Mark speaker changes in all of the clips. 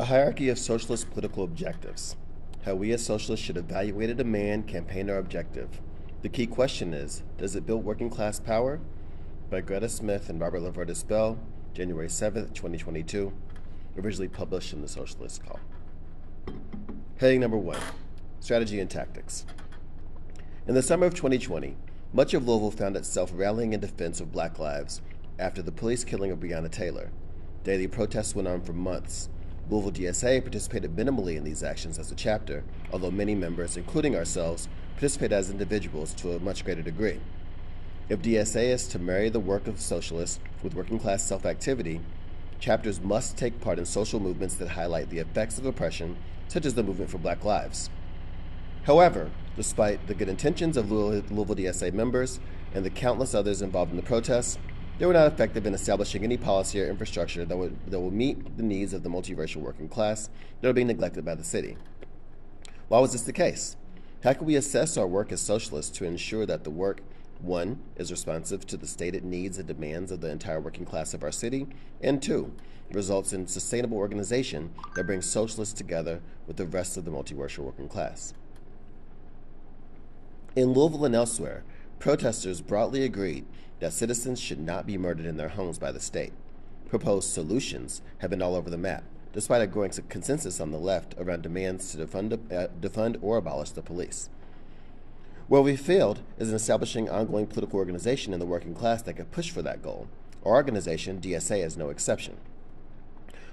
Speaker 1: hierarchy of socialist political objectives. How we as socialists should evaluate a demand, campaign, or objective. The key question is, does it build working class power? By Greta Smith and Robert LeVertis Bell, January 7th, 2022, originally published in the Socialist Call. Heading number 1, Strategy and Tactics. In the summer of 2020, much of Louisville found itself rallying in defense of Black lives after the police killing of Breonna Taylor. Daily protests went on for months. Louisville DSA participated minimally in these actions as a chapter, although many members, including ourselves, participate as individuals to a much greater degree. If DSA is to marry the work of socialists with working class self-activity, chapters must take part in social movements that highlight the effects of oppression, such as the movement for Black lives. However, despite the good intentions of Louisville DSA members and the countless others involved in the protests, they were not effective in establishing any policy or infrastructure that will meet the needs of the multiracial working class that are being neglected by the city. Why was this the case? How can we assess our work as socialists to ensure that the work, 1, is responsive to the stated needs and demands of the entire working class of our city, and 2, results in sustainable organization that brings socialists together with the rest of the multiracial working class? In Louisville and elsewhere, protesters broadly agreed that citizens should not be murdered in their homes by the state. Proposed solutions have been all over the map, despite a growing consensus on the left around demands to defund or abolish the police. Where we failed is in establishing ongoing political organization in the working class that could push for that goal. Our organization, DSA, is no exception.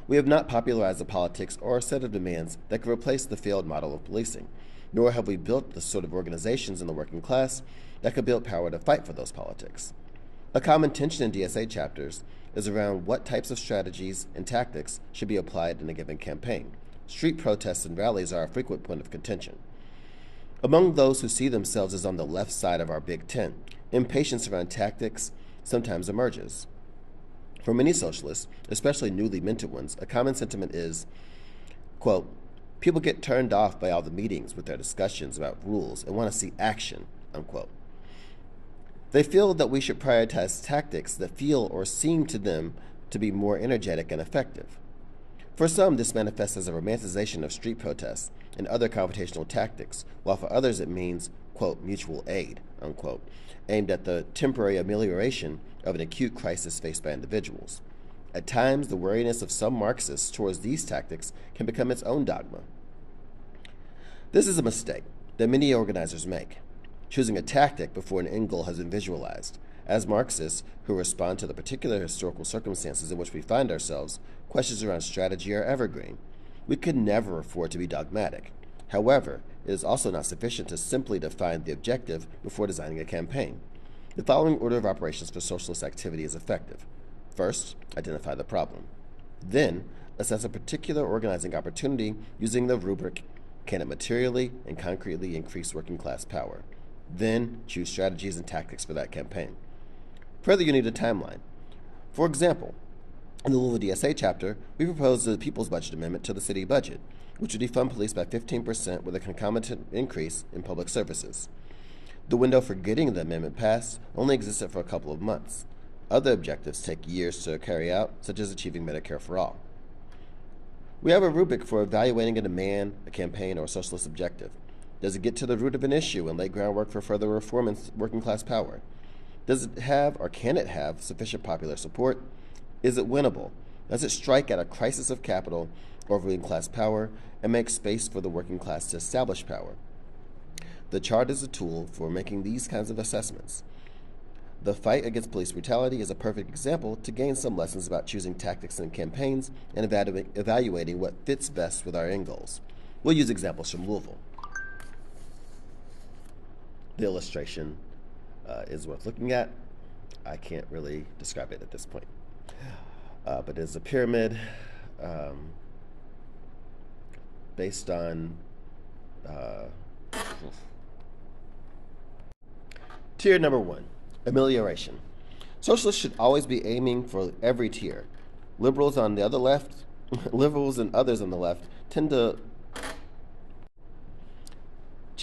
Speaker 1: We have not popularized a politics or a set of demands that could replace the failed model of policing, nor have we built the sort of organizations in the working class that could build power to fight for those politics. A common tension in DSA chapters is around what types of strategies and tactics should be applied in a given campaign. Street protests and rallies are a frequent point of contention. Among those who see themselves as on the left side of our big tent, impatience around tactics sometimes emerges. For many socialists, especially newly minted ones, a common sentiment is, quote, people get turned off by all the meetings with their discussions about rules and want to see action, unquote. They feel that we should prioritize tactics that feel or seem to them to be more energetic and effective. For some, this manifests as a romanticization of street protests and other confrontational tactics, while for others it means, quote, mutual aid, unquote, aimed at the temporary amelioration of an acute crisis faced by individuals. At times, the wariness of some Marxists towards these tactics can become its own dogma. This is a mistake that many organizers make, choosing a tactic before an end goal has been visualized. As Marxists who respond to the particular historical circumstances in which we find ourselves, questions around strategy are evergreen. We could never afford to be dogmatic. However, it is also not sufficient to simply define the objective before designing a campaign. The following order of operations for socialist activity is effective. First, identify the problem. Then, assess a particular organizing opportunity using the rubric, can it materially and concretely increase working class power? Then, choose strategies and tactics for that campaign. Further, you need a timeline. For example, in the Louisville DSA chapter, we proposed the People's Budget Amendment to the city budget, which would defund police by 15% with a concomitant increase in public services. The window for getting the amendment passed only existed for a couple of months. Other objectives take years to carry out, such as achieving Medicare for all. We have a rubric for evaluating a demand, a campaign, or a socialist objective. Does it get to the root of an issue and lay groundwork for further reform in working class power? Does it have or can it have sufficient popular support? Is it winnable? Does it strike at a crisis of capital or ruling class power and make space for the working class to establish power? The chart is a tool for making these kinds of assessments. The fight against police brutality is a perfect example to gain some lessons about choosing tactics and campaigns and evaluating what fits best with our end goals. We'll use examples from Louisville. The illustration is worth looking at. I can't really describe it at this point. But it's a pyramid based on tier number 1, amelioration. Socialists should always be aiming for every tier. Liberals on the other left, liberals and others on the left tend to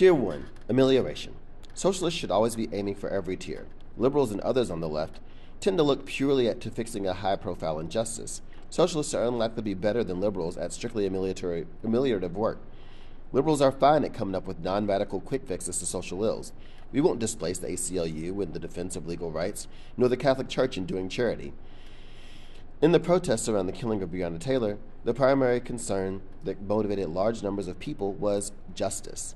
Speaker 1: Tier 1, amelioration. Socialists should always be aiming for every tier. Liberals and others on the left tend to look purely to fixing a high-profile injustice, Socialists are unlikely to be better than liberals at strictly ameliorative work. Liberals are fine at coming up with non-radical quick fixes to social ills. We won't displace the ACLU in the defense of legal rights, nor the Catholic Church in doing charity. In the protests around the killing of Breonna Taylor, the primary concern that motivated large numbers of people was justice.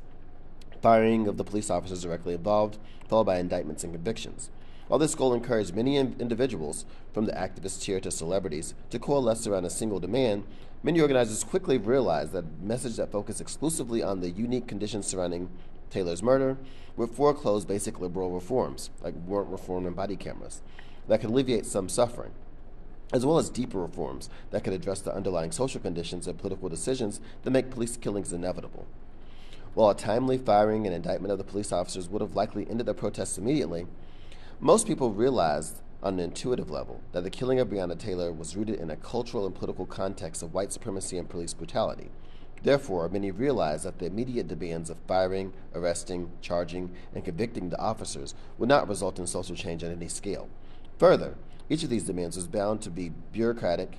Speaker 1: Firing of the police officers directly involved, followed by indictments and convictions. While this goal encouraged many individuals, from the activist tier to celebrities, to coalesce around a single demand, many organizers quickly realized that a message that focused exclusively on the unique conditions surrounding Taylor's murder would foreclose basic liberal reforms, like warrant reform and body cameras, that could alleviate some suffering, as well as deeper reforms that could address the underlying social conditions and political decisions that make police killings inevitable. While a timely firing and indictment of the police officers would have likely ended the protests immediately, most people realized on an intuitive level that the killing of Breonna Taylor was rooted in a cultural and political context of white supremacy and police brutality. Therefore, many realized that the immediate demands of firing, arresting, charging, and convicting the officers would not result in social change on any scale. Further, each of these demands was bound to bureaucratic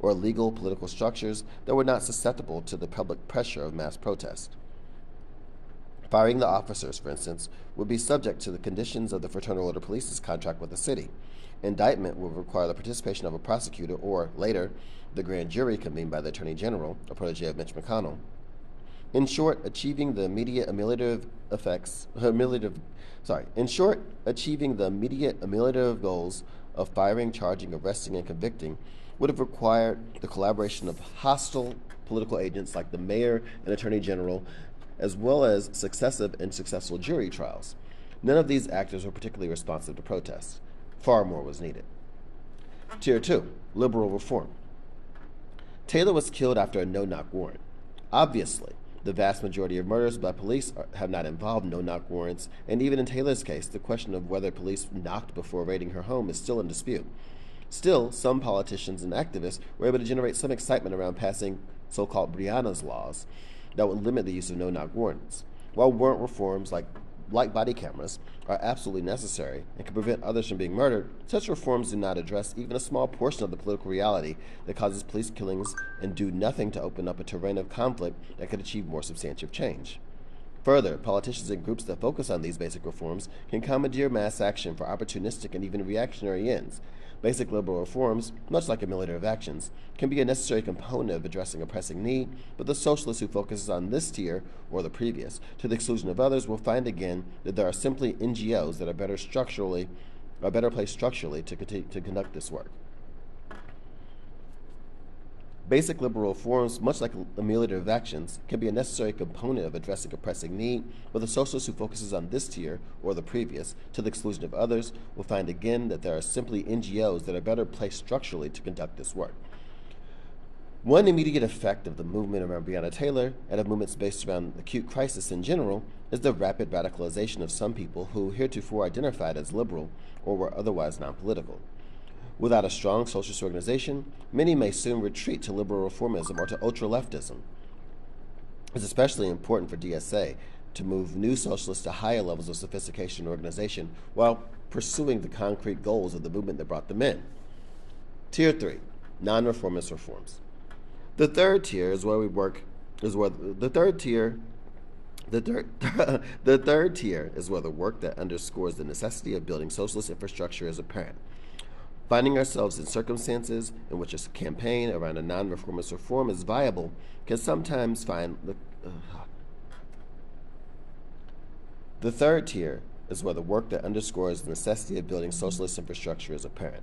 Speaker 1: or legal political structures that were not susceptible to the public pressure of mass protest. Firing the officers, for instance, would be subject to the conditions of the Fraternal Order Police's contract with the city. Indictment would require the participation of a prosecutor or, later, the grand jury convened by the Attorney General, a protege of Mitch McConnell. In short, achieving the immediate ameliorative goals of firing, charging, arresting, and convicting would have required the collaboration of hostile political agents like the mayor and attorney general, as well as successive and successful jury trials. None of these actors were particularly responsive to protests. Far more was needed. Tier 2, liberal reform. Taylor was killed after a no-knock warrant. Obviously, the vast majority of murders by police have not involved no-knock warrants, and even in Taylor's case, the question of whether police knocked before raiding her home is still in dispute. Still, some politicians and activists were able to generate some excitement around passing so-called Breonna's laws that would limit the use of no-knock warrants. While warrant reforms like body cameras are absolutely necessary and can prevent others from being murdered, such reforms do not address even a small portion of the political reality that causes police killings and do nothing to open up a terrain of conflict that could achieve more substantive change. Further, politicians and groups that focus on these basic reforms can commandeer mass action for opportunistic and even reactionary ends. Basic liberal reforms, much like ameliorative actions, can be a necessary component of addressing a pressing need, but the socialist who focuses on this tier, or the previous, to the exclusion of others will find again that there are simply NGOs that are better placed structurally to conduct this work. Basic liberal reforms, much like ameliorative actions, can be a necessary component of addressing a pressing need, but the socialist who focuses on this tier, or the previous, to the exclusion of others, will find again that there are simply NGOs that are better placed structurally to conduct this work. One immediate effect of the movement around Breonna Taylor, and of movements based around acute crisis in general, is the rapid radicalization of some people who heretofore identified as liberal or were otherwise non-political. Without a strong socialist organization, many may soon retreat to liberal reformism or to ultra-leftism. It's especially important for DSA to move new socialists to higher levels of sophistication and organization while pursuing the concrete goals of the movement that brought them in. Tier 3, non-reformist reforms. The third tier is where the work that underscores the necessity of building socialist infrastructure is apparent. Finding ourselves in circumstances in which a campaign around a non-reformist reform is viable can sometimes find the third tier is where the work that underscores the necessity of building socialist infrastructure is apparent.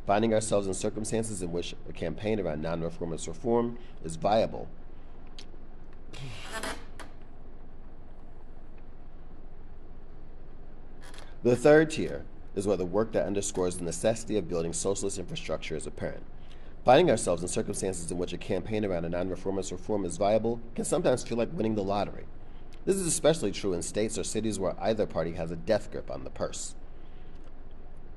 Speaker 1: Finding ourselves in circumstances in which a campaign around non-reformist reform is viable The third tier is where the work that underscores the necessity of building socialist infrastructure is apparent. Finding ourselves in circumstances in which a campaign around a non-reformist reform is viable can sometimes feel like winning the lottery. This is especially true in states or cities where either party has a death grip on the purse.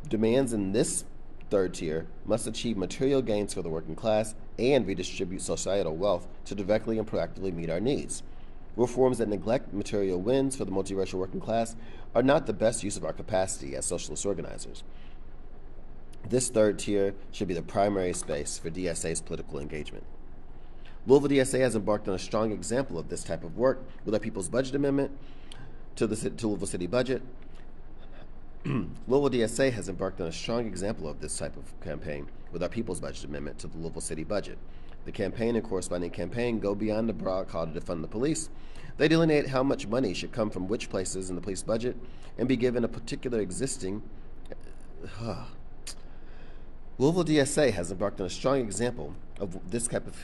Speaker 1: Demands in this third tier must achieve material gains for the working class and redistribute societal wealth to directly and proactively meet our needs. Reforms that neglect material wins for the multiracial working class are not the best use of our capacity as socialist organizers. This third tier should be the primary space for DSA's political engagement. Louisville DSA has embarked on a strong example of this type of work with our People's Budget Amendment to Louisville City Budget. Louisville DSA has embarked on a strong example of this type of campaign with our People's Budget Amendment to the Louisville City Budget. The campaign and corresponding campaign go beyond the broad call to defund the police. They delineate how much money should come from which places in the police budget and be given a particular existing. Louisville DSA has embarked on a strong example of this type of.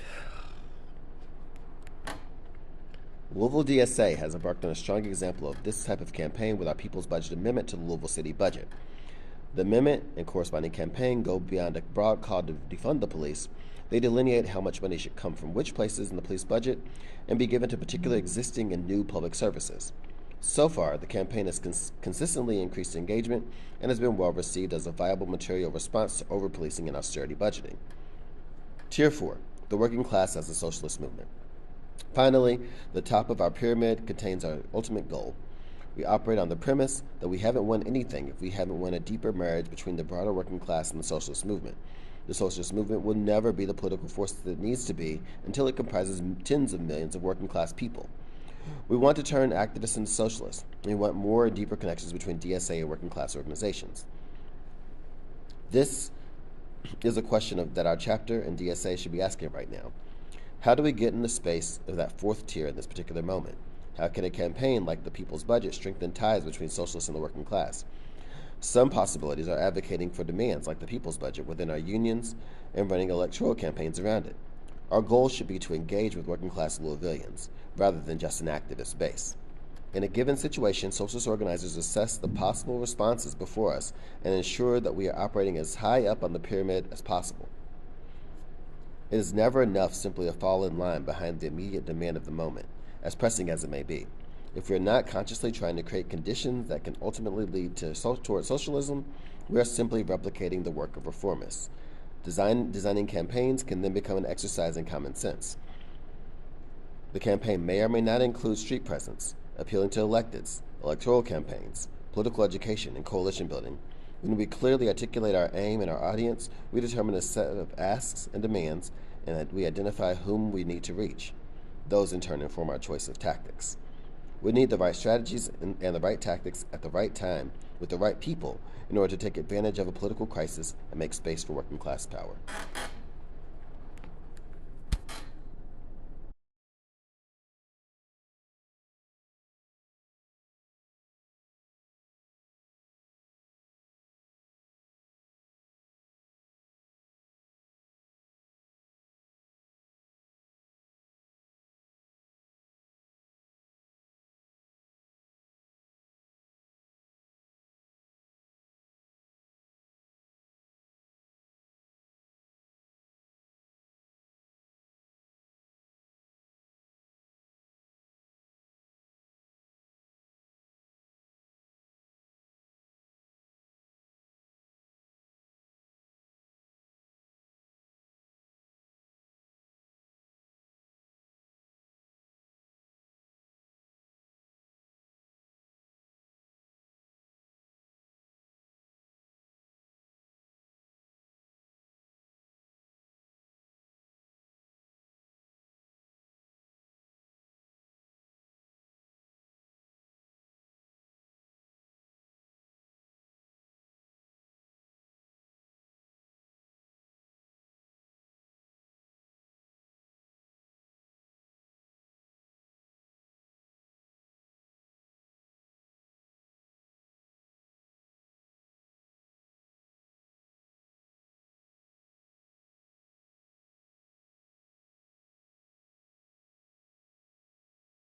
Speaker 1: Louisville DSA has embarked on a strong example of this type of campaign with our People's Budget Amendment to the Louisville City Budget. The amendment and corresponding campaign go beyond a broad call to defund the police. They delineate how much money should come from which places in the police budget and be given to particular existing and new public services. So far, the campaign has consistently increased engagement and has been well received as a viable material response to over-policing and austerity budgeting. Tier 4, the working class as a socialist movement. Finally, the top of our pyramid contains our ultimate goal. We operate on the premise that we haven't won anything if we haven't won a deeper marriage between the broader working class and the socialist movement. The socialist movement will never be the political force that it needs to be until it comprises tens of millions of working class people. We want to turn activists into socialists, and we want more and deeper connections between DSA and working class organizations. This is a question that our chapter and DSA should be asking right now. How do we get in the space of that fourth tier in this particular moment? How can a campaign like the People's Budget strengthen ties between socialists and the working class? Some possibilities are advocating for demands like the People's Budget within our unions and running electoral campaigns around it. Our goal should be to engage with working class Louisvillians rather than just an activist base. In a given situation, socialist organizers assess the possible responses before us and ensure that we are operating as high up on the pyramid as possible. It is never enough simply to fall in line behind the immediate demand of the moment, as pressing as it may be. If we are not consciously trying to create conditions that can ultimately lead toward socialism, we are simply replicating the work of reformists. Designing campaigns can then become an exercise in common sense. The campaign may or may not include street presence, appealing to electeds, electoral campaigns, political education, and coalition building. When we clearly articulate our aim and our audience, we determine a set of asks and demands, and we identify whom we need to reach. Those in turn inform our choice of tactics. We need the right strategies and the right tactics at the right time with the right people in order to take advantage of a political crisis and make space for working class power.